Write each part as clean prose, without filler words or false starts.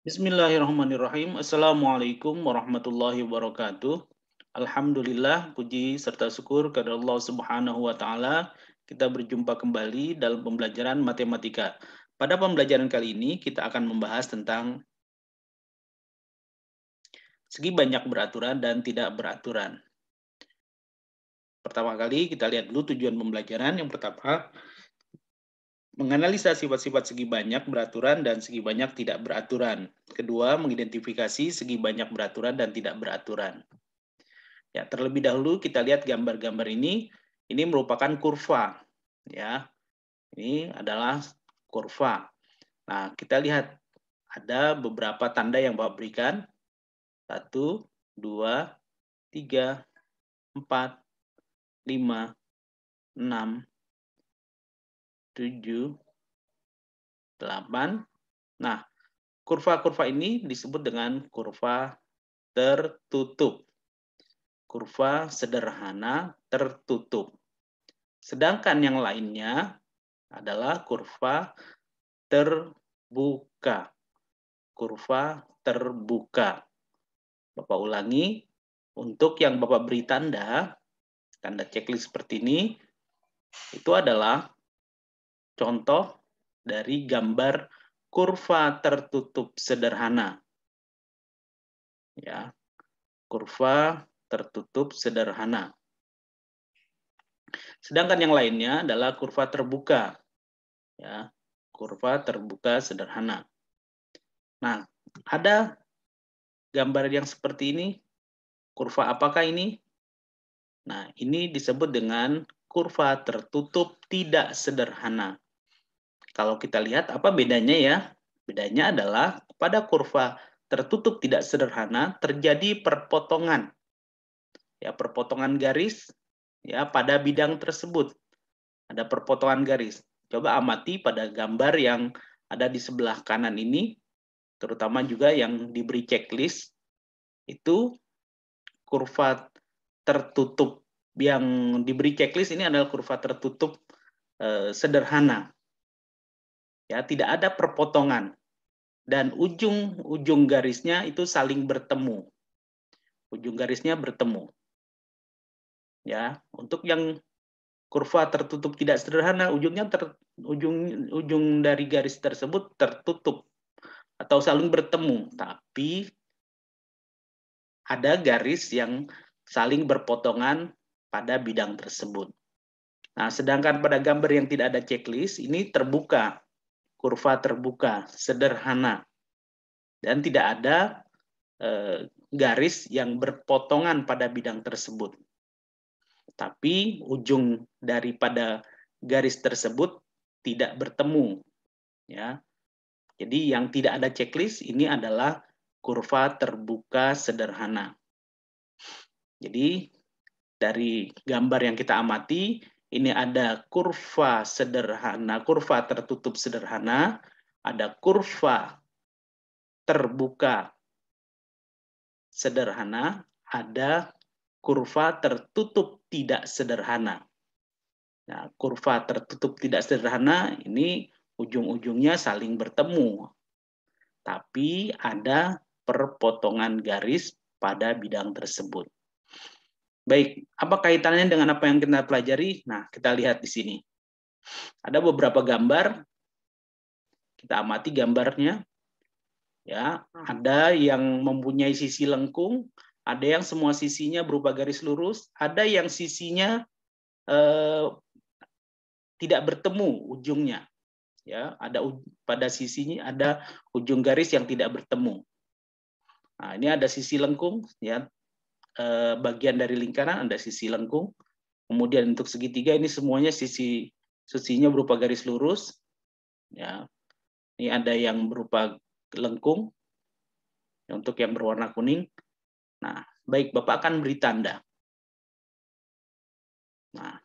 Bismillahirrahmanirrahim. Assalamualaikum warahmatullahi wabarakatuh. Alhamdulillah, puji serta syukur kepada Allah Subhanahu wa Ta'ala. Kita berjumpa kembali dalam pembelajaran matematika. Pada pembelajaran kali ini, kita akan membahas tentang segi banyak beraturan dan tidak beraturan. Pertama kali, kita lihat dulu tujuan pembelajaran. Yang pertama, menganalisa sifat-sifat segi banyak beraturan dan segi banyak tidak beraturan. Kedua, mengidentifikasi segi banyak beraturan dan tidak beraturan. Ya, terlebih dahulu kita lihat gambar-gambar ini. Ini merupakan kurva. Ya, ini adalah kurva. Nah, kita lihat ada beberapa tanda yang Bapak berikan. 1, 2, 3, 4, 5, 6, 7, 8. Nah, kurva-kurva ini disebut dengan kurva tertutup. Kurva sederhana tertutup. Sedangkan yang lainnya adalah kurva terbuka. Kurva terbuka. Bapak ulangi, untuk yang Bapak beri tanda checklist seperti ini, itu adalah contoh dari gambar kurva tertutup sederhana. Ya, kurva tertutup sederhana. Sedangkan yang lainnya adalah kurva terbuka. Ya, kurva terbuka sederhana. Nah, ada gambar yang seperti ini. Kurva apakah ini? Nah, ini disebut dengan kurva tertutup tidak sederhana. Kalau kita lihat apa bedanya ya? Bedanya adalah pada kurva tertutup tidak sederhana terjadi perpotongan. Ya, perpotongan garis ya pada bidang tersebut. Ada perpotongan garis. Coba amati pada gambar yang ada di sebelah kanan ini, terutama juga yang diberi checklist, itu kurva tertutup yang diberi checklist ini adalah kurva tertutup sederhana. Ya, tidak ada perpotongan dan ujung garisnya itu saling bertemu. Ujung garisnya bertemu. Ya, untuk yang kurva tertutup tidak sederhana, ujung dari garis tersebut tertutup atau saling bertemu, tapi ada garis yang saling berpotongan pada bidang tersebut. Nah, sedangkan pada gambar yang tidak ada checklist, ini terbuka, kurva terbuka, sederhana, dan tidak ada garis yang berpotongan pada bidang tersebut. Tapi ujung daripada garis tersebut tidak bertemu. Ya. Jadi yang tidak ada checklist ini adalah kurva terbuka sederhana. Jadi dari gambar yang kita amati, ini ada kurva sederhana, kurva tertutup sederhana, ada kurva terbuka sederhana, ada kurva tertutup tidak sederhana. Nah, kurva tertutup tidak sederhana ini ujung-ujungnya saling bertemu, tapi ada perpotongan garis pada bidang tersebut. Baik, apa kaitannya dengan apa yang kita pelajari? Nah, kita lihat di sini. Ada beberapa gambar, kita amati gambarnya. Ya, ada yang mempunyai sisi lengkung, ada yang semua sisinya berupa garis lurus, ada yang sisinya tidak bertemu ujungnya. Ya, ada pada sisinya ada ujung garis yang tidak bertemu. Nah, ini ada sisi lengkung, ya, bagian dari lingkaran ada sisi lengkung. Kemudian untuk segitiga ini semuanya sisinya berupa garis lurus. Ya, ini ada yang berupa lengkung. Untuk yang berwarna kuning. Nah, baik, Bapak akan beri tanda. Nah,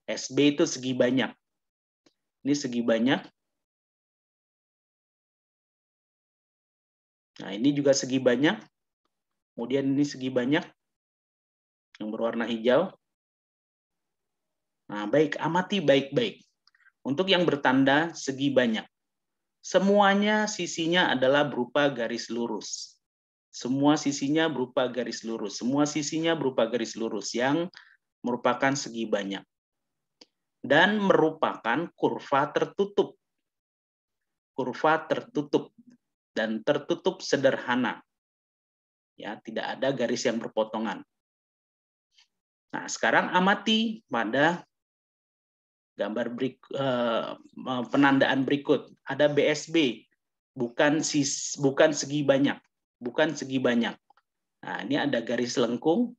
SB itu segi banyak. Ini segi banyak. Nah, ini juga segi banyak. Kemudian ini segi banyak. Yang berwarna hijau. Nah, baik, amati baik-baik. Untuk yang bertanda segi banyak. semuanya sisinya adalah berupa garis lurus. Semua sisinya berupa garis lurus. Semua sisinya berupa garis lurus yang merupakan segi banyak. Dan merupakan kurva tertutup. Kurva tertutup dan tertutup sederhana. Ya, tidak ada garis yang berpotongan. Nah, sekarang amati pada gambar penandaan berikut. Ada BSB, bukan segi banyak, bukan segi banyak. Nah, ini ada garis lengkung.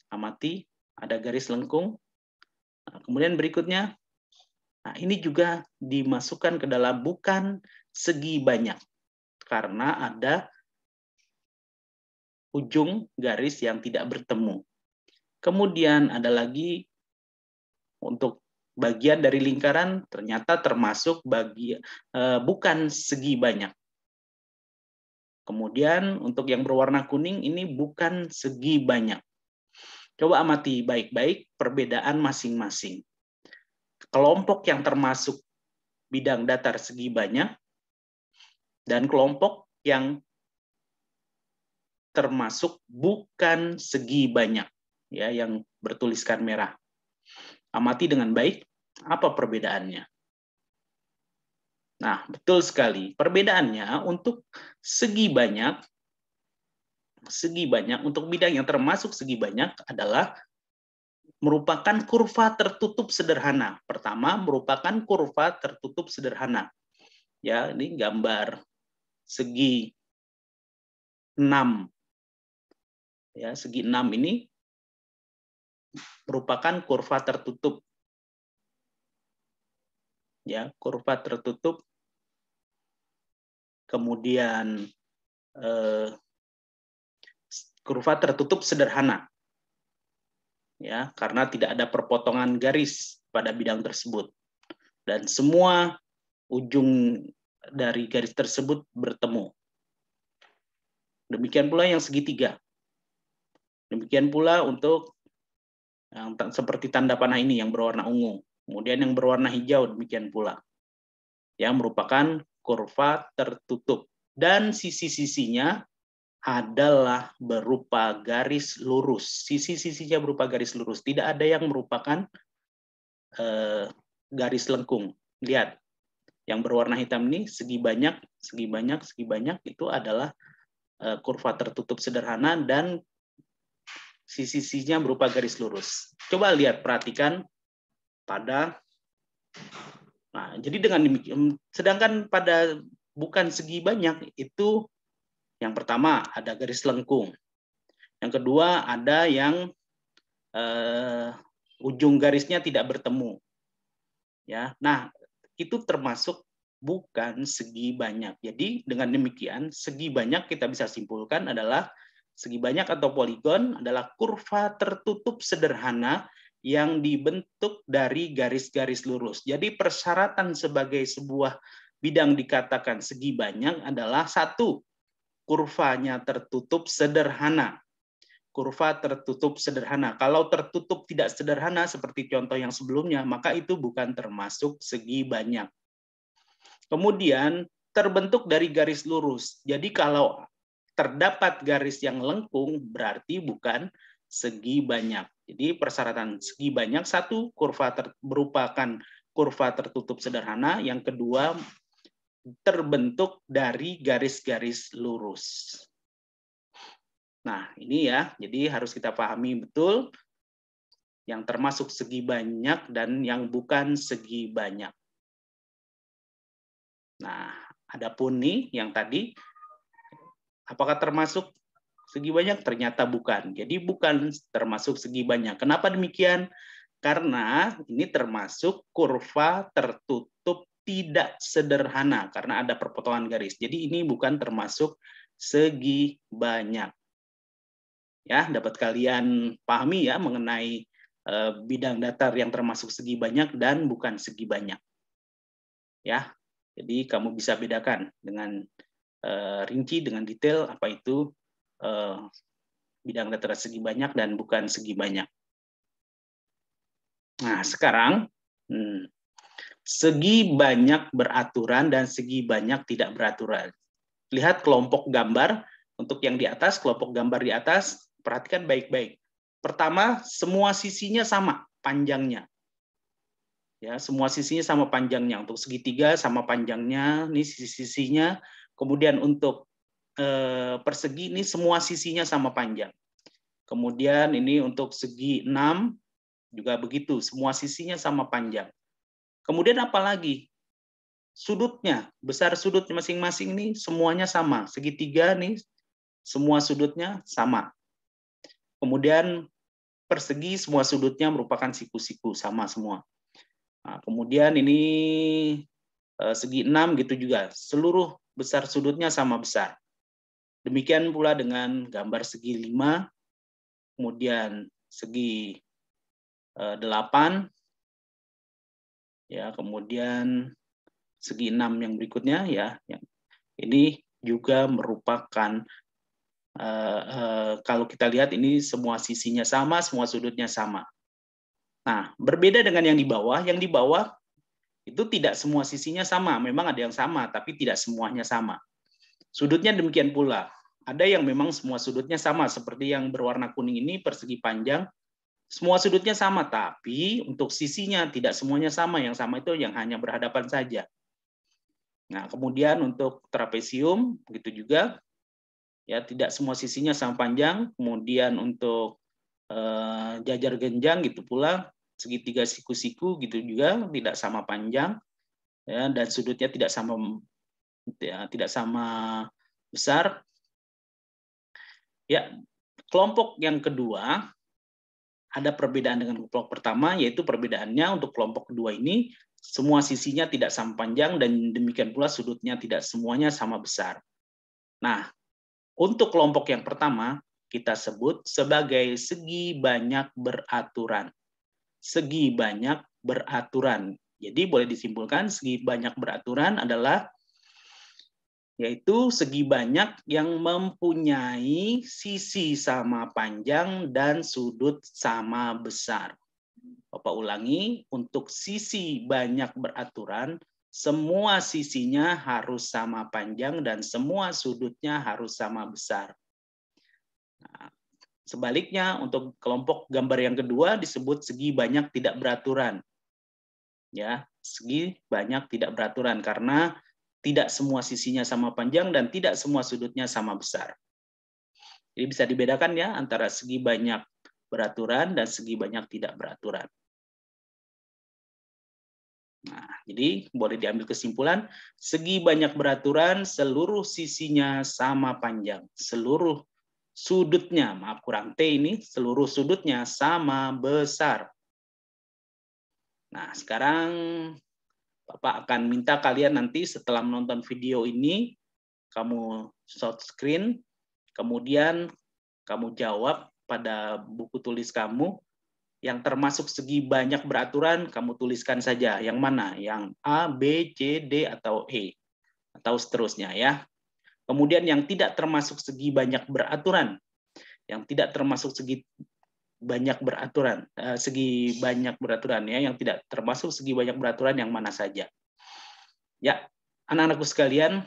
Amati, ada garis lengkung. Nah, kemudian berikutnya, nah ini juga dimasukkan ke dalam bukan segi banyak karena ada ujung garis yang tidak bertemu. Kemudian ada lagi untuk bagian dari lingkaran ternyata termasuk bukan segi banyak. Kemudian untuk yang berwarna kuning ini bukan segi banyak. Coba amati baik-baik perbedaan masing-masing. Kelompok yang termasuk bidang datar segi banyak dan kelompok yang termasuk bukan segi banyak, ya, yang bertuliskan merah. Amati dengan baik apa perbedaannya. Nah, betul sekali. Perbedaannya untuk segi banyak untuk bidang yang termasuk segi banyak adalah merupakan kurva tertutup sederhana. Pertama, merupakan kurva tertutup sederhana. Ya, ini gambar segi 6. Ya, segi 6 ini merupakan kurva tertutup. Ya, kurva tertutup. Kemudian kurva tertutup sederhana. Ya, karena tidak ada perpotongan garis pada bidang tersebut. Dan semua ujung dari garis tersebut bertemu. Demikian pula yang segitiga. Demikian pula untuk yang seperti tanda panah ini yang berwarna ungu. Kemudian yang berwarna hijau demikian pula. Yang merupakan kurva tertutup. Dan sisi-sisinya adalah berupa garis lurus. Sisi-sisinya berupa garis lurus. Tidak ada yang merupakan garis lengkung. Lihat, yang berwarna hitam ini segi banyak itu adalah kurva tertutup sederhana dan sisi-sisinya berupa garis lurus. Coba lihat, perhatikan pada, nah, jadi dengan demikian, sedangkan pada bukan segi banyak itu yang pertama ada garis lengkung, yang kedua ada yang ujung garisnya tidak bertemu, ya. Nah, itu termasuk bukan segi banyak. Jadi dengan demikian segi banyak kita bisa simpulkan adalah segi banyak atau poligon adalah kurva tertutup sederhana yang dibentuk dari garis-garis lurus. Jadi persyaratan sebagai sebuah bidang dikatakan segi banyak adalah satu, kurvanya tertutup sederhana. Kurva tertutup sederhana. Kalau tertutup tidak sederhana seperti contoh yang sebelumnya, maka itu bukan termasuk segi banyak. Kemudian terbentuk dari garis lurus. Jadi kalau terdapat garis yang lengkung berarti bukan segi banyak. Jadi persyaratan segi banyak, satu, kurva merupakan kurva tertutup sederhana, yang kedua terbentuk dari garis-garis lurus. Nah, ini ya, jadi harus kita pahami betul yang termasuk segi banyak dan yang bukan segi banyak. Nah, adapun nih yang tadi, apakah termasuk segi banyak? Ternyata bukan. Jadi bukan termasuk segi banyak. Kenapa demikian? Karena ini termasuk kurva tertutup tidak sederhana karena ada perpotongan garis. Jadi ini bukan termasuk segi banyak. Ya, dapat kalian pahami ya mengenai bidang datar yang termasuk segi banyak dan bukan segi banyak. Ya, jadi kamu bisa bedakan dengan rinci, dengan detail apa itu bidang datar segi banyak dan bukan segi banyak. Nah, sekarang segi banyak beraturan dan segi banyak tidak beraturan. Lihat kelompok gambar untuk yang di atas, kelompok gambar di atas, perhatikan baik-baik. Pertama, semua sisinya sama panjangnya. Ya, semua sisinya sama panjangnya. Untuk segitiga sama panjangnya, ini sisi-sisinya. Kemudian untuk persegi ini semua sisinya sama panjang. Kemudian ini untuk segi 6 juga begitu, semua sisinya sama panjang. Kemudian apa lagi? Sudutnya, besar sudut masing-masing ini semuanya sama. Segitiga nih, semua sudutnya sama. Kemudian persegi semua sudutnya merupakan siku-siku, sama semua. Nah, kemudian ini segi 6 gitu juga, seluruh besar sudutnya sama besar. Demikian pula dengan gambar segi 5, kemudian segi 8, ya, kemudian segi 6 yang berikutnya, ya, ini juga merupakan kalau kita lihat ini semua sisinya sama, semua sudutnya sama. Nah, berbeda dengan yang di bawah itu tidak semua sisinya sama, memang ada yang sama, tapi tidak semuanya sama. Sudutnya demikian pula. Ada yang memang semua sudutnya sama, seperti yang berwarna kuning ini persegi panjang, semua sudutnya sama, tapi untuk sisinya tidak semuanya sama, yang sama itu yang hanya berhadapan saja. Nah, kemudian untuk trapesium, begitu juga, ya tidak semua sisinya sama panjang, kemudian untuk jajar genjang gitu pula, segitiga siku-siku gitu juga tidak sama panjang, ya, dan sudutnya tidak sama besar. Ya, kelompok yang kedua ada perbedaan dengan kelompok pertama, yaitu perbedaannya untuk kelompok kedua ini semua sisinya tidak sama panjang dan demikian pula sudutnya tidak semuanya sama besar. Nah, untuk kelompok yang pertama kita sebut sebagai segi banyak beraturan. Segi banyak beraturan. Jadi boleh disimpulkan segi banyak beraturan adalah yaitu segi banyak yang mempunyai sisi sama panjang dan sudut sama besar. Bapak ulangi, untuk sisi banyak beraturan, semua sisinya harus sama panjang dan semua sudutnya harus sama besar. Nah, sebaliknya, untuk kelompok gambar yang kedua disebut segi banyak tidak beraturan. Ya, segi banyak tidak beraturan karena tidak semua sisinya sama panjang dan tidak semua sudutnya sama besar. Jadi bisa dibedakan ya antara segi banyak beraturan dan segi banyak tidak beraturan. Nah, jadi boleh diambil kesimpulan, segi banyak beraturan seluruh sisinya sama panjang, seluruh sudutnya, maaf kurang T ini, seluruh sudutnya sama besar. Nah, sekarang Bapak akan minta kalian nanti setelah menonton video ini, kamu short screen, kemudian kamu jawab pada buku tulis kamu, yang termasuk segi banyak beraturan, kamu tuliskan saja. Yang mana? Yang A, B, C, D, atau E. Atau seterusnya ya. Kemudian yang tidak termasuk segi banyak beraturan, yang tidak termasuk segi banyak beraturan, segi banyak beraturan ya, yang tidak termasuk segi banyak beraturan yang mana saja. Ya, anak-anakku sekalian,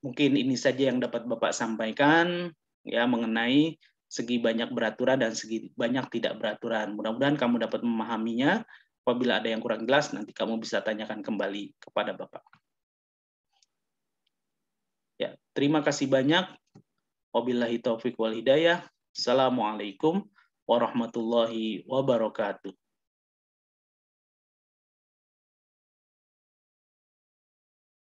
mungkin ini saja yang dapat Bapak sampaikan ya mengenai segi banyak beraturan dan segi banyak tidak beraturan. Mudah-mudahan kamu dapat memahaminya. Apabila ada yang kurang jelas, nanti kamu bisa tanyakan kembali kepada Bapak. Ya, terima kasih banyak. Wabillahi taufiq wal hidayah. Assalamualaikum warahmatullahi wabarakatuh.